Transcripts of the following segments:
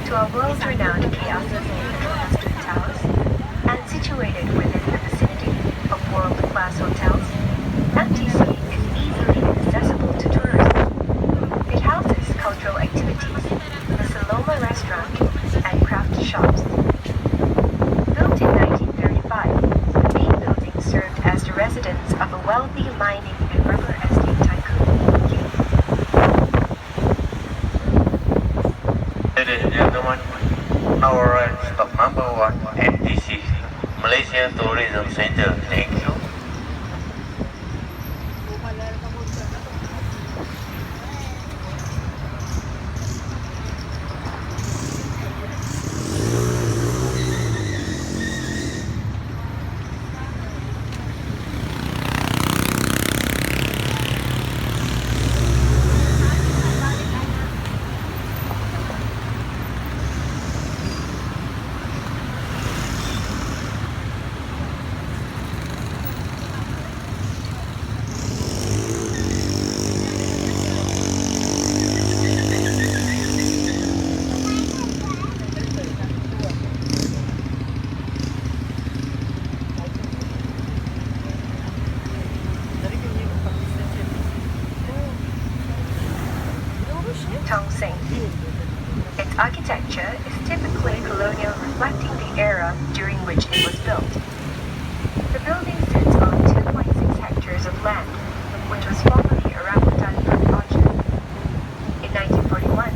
to a world-renowned KLCC Petronas Street Towers, and situated within the vicinity of world-class hotels, MTC is easily accessible to tourists. It houses cultural activities, a Saloma restaurant, and craft shops. Built in 1935, the main building served as the residence of a wealthy mining and rubber estate tycoon. Ladies and gentlemen, our stop number 1 MTC, Malaysia Tourism Center. Thank you. Tongsing. Its architecture is typically colonial, reflecting the era during which it was built. The building sits on 2.6 hectares of land, which was formerly a rambutan fruit orchard. In 1941,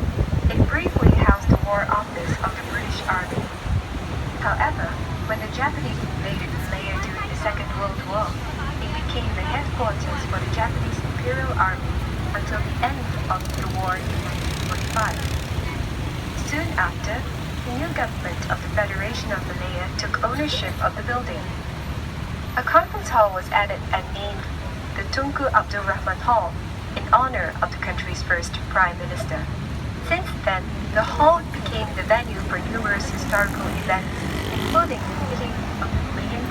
it briefly housed the War Office of the British Army. However, when the Japanese invaded Malaya during the Second World War, it became the headquarters for the Japanese Imperial Army until the end of the war in 1945. Soon after, the new government of the Federation of Malaya took ownership of the building. A conference hall was added and named the Tunku Abdul Rahman Hall in honor of the country's first Prime Minister. Since then, the hall became the venue for numerous historical events, including the meeting of the Malayan.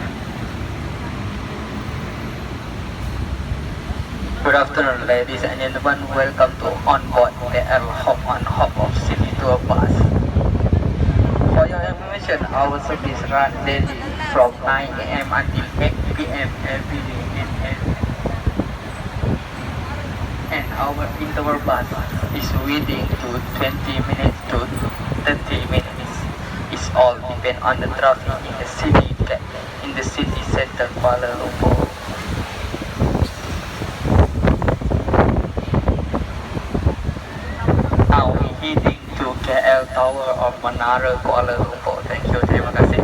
Good afternoon, ladies and gentlemen. Welcome to On Board the On Hop Off Sightseeing Tour Bus. For your information, our service runs daily from 9 a.m. until 8 p.m. every day and our interval bus is within to 20 minutes to 30 minutes. It's all depend on the traffic in the city center Kuala Lumpur. Now we heading to KL Tower of Menara Kuala Lumpur. Thank you, terima kasih.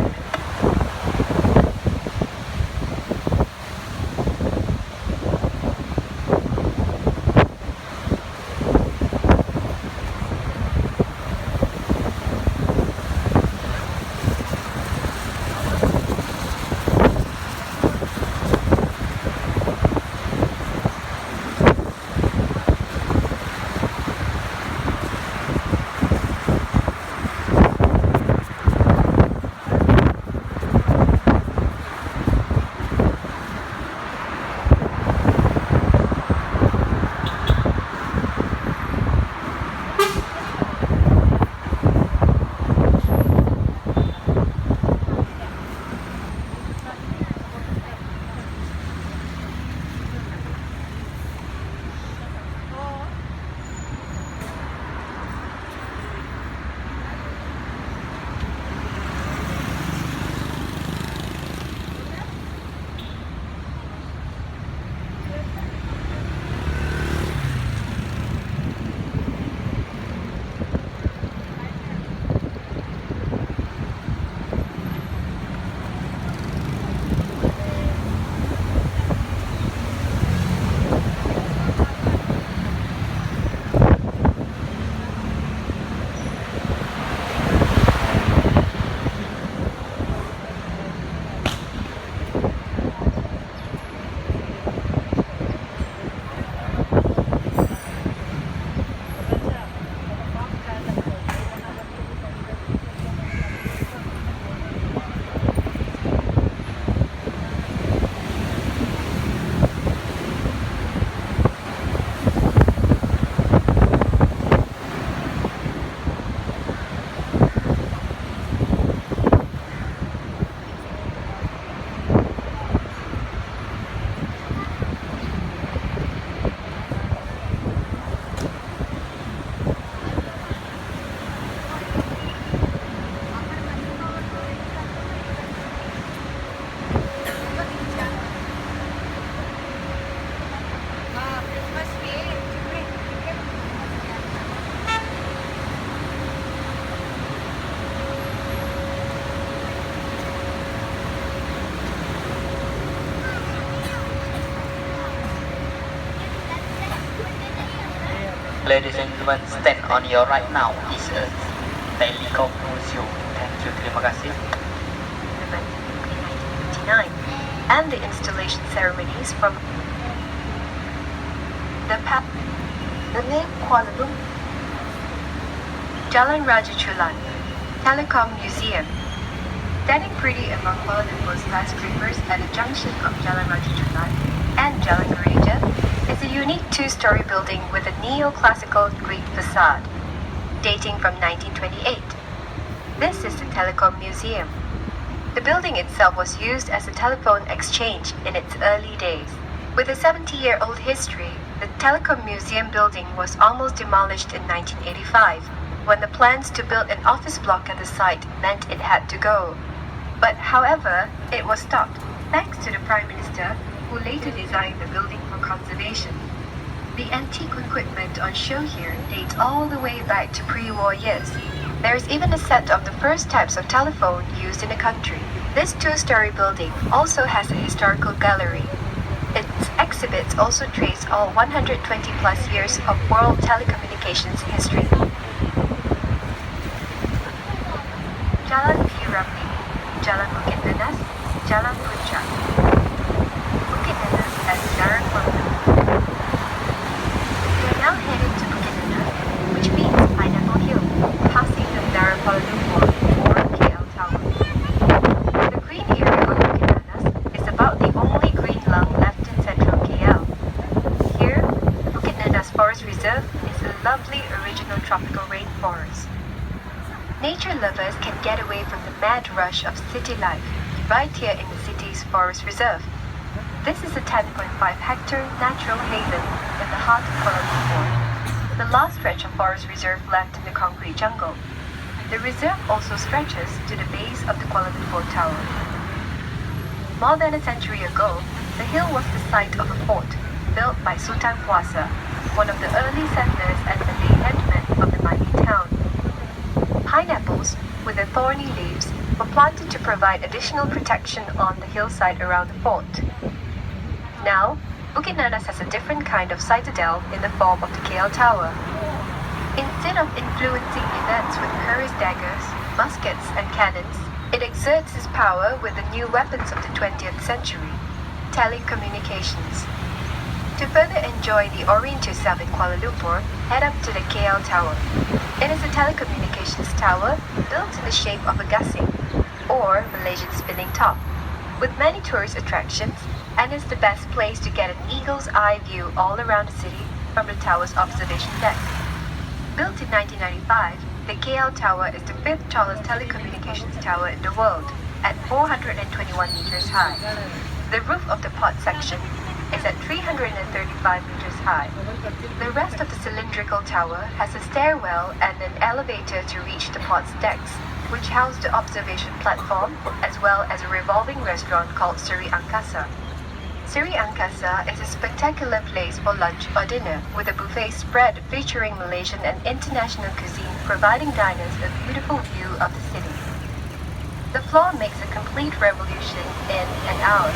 Ladies and gentlemen, stand on your right now is a telecom museum. Thank you, terima kasih. In 1959, and the installation ceremonies from the name Kuala Lumpur. Jalan Raja Chulan, Telecom Museum. Standing pretty among Kuala Lumpur's skyscrapers at the junction of Jalan Raja Chulan and Jalan Gereja is a unique two-story building with a neoclassical Greek facade, dating from 1928. This is the Telecom Museum. The building itself was used as a telephone exchange in its early days. With a 70-year-old history, the Telecom Museum building was almost demolished in 1985, when the plans to build an office block at the site meant it had to go. But however, it was stopped, thanks to the Prime Minister, who later designed the building for conservation. The antique equipment on show here dates all the way back to pre-war years. There is even a set of the first types of telephone used in the country. This two-story building also has a historical gallery. Its exhibits also trace all 120 plus years of world telecommunications history. Jalan Piramli, Jalan Bukit Nanas, Jalan Puncak. Bukit Nanas has Jalan Kuala. We are now headed to Bukit Nanas, which means Pineapple Hill, passing the Menara Kuala Lumpur or KL Tower. The green area of Bukit Nanas is about the only green lung left in central KL. Here, the Bukit Nanas Forest Reserve is a lovely original tropical rainforest. Nature lovers can get away from the mad rush of city life right here in the city's forest reserve. This is a 10.5-hectare natural haven in the heart of Kuala Lumpur, the last stretch of forest reserve left in the concrete jungle. The reserve also stretches to the base of the Kuala Lumpur Tower. More than a century ago, the hill was the site of a fort built by Sultan Puasa, one of the early settlers and Malay headmen of the mighty town. Pineapples, with their thorny leaves, were planted to provide additional protection on the hillside around the fort. Now, Bukit Nanas has a different kind of citadel in the form of the KL Tower. Instead of influencing events with Curry's daggers, muskets and cannons, it exerts its power with the new weapons of the 20th century, telecommunications. To further enjoy the Orient yourself in Kuala Lumpur, head up to the KL Tower. It is a telecommunications tower built in the shape of a gasing, or Malaysian spinning top, with many tourist attractions, and is the best place to get an eagle's eye view all around the city from the tower's observation deck. Built in 1995, the KL Tower is the 5th tallest telecommunications tower in the world, at 421 meters high. The roof of the pod section is at 335 meters high. The rest of the cylindrical tower has a stairwell and an elevator to reach the pod's decks, which house the observation platform, as well as a revolving restaurant called Seri Angkasa. Seri Angkasa is a spectacular place for lunch or dinner, with a buffet spread featuring Malaysian and international cuisine, providing diners a beautiful view of the city. The floor makes a complete revolution in an hour.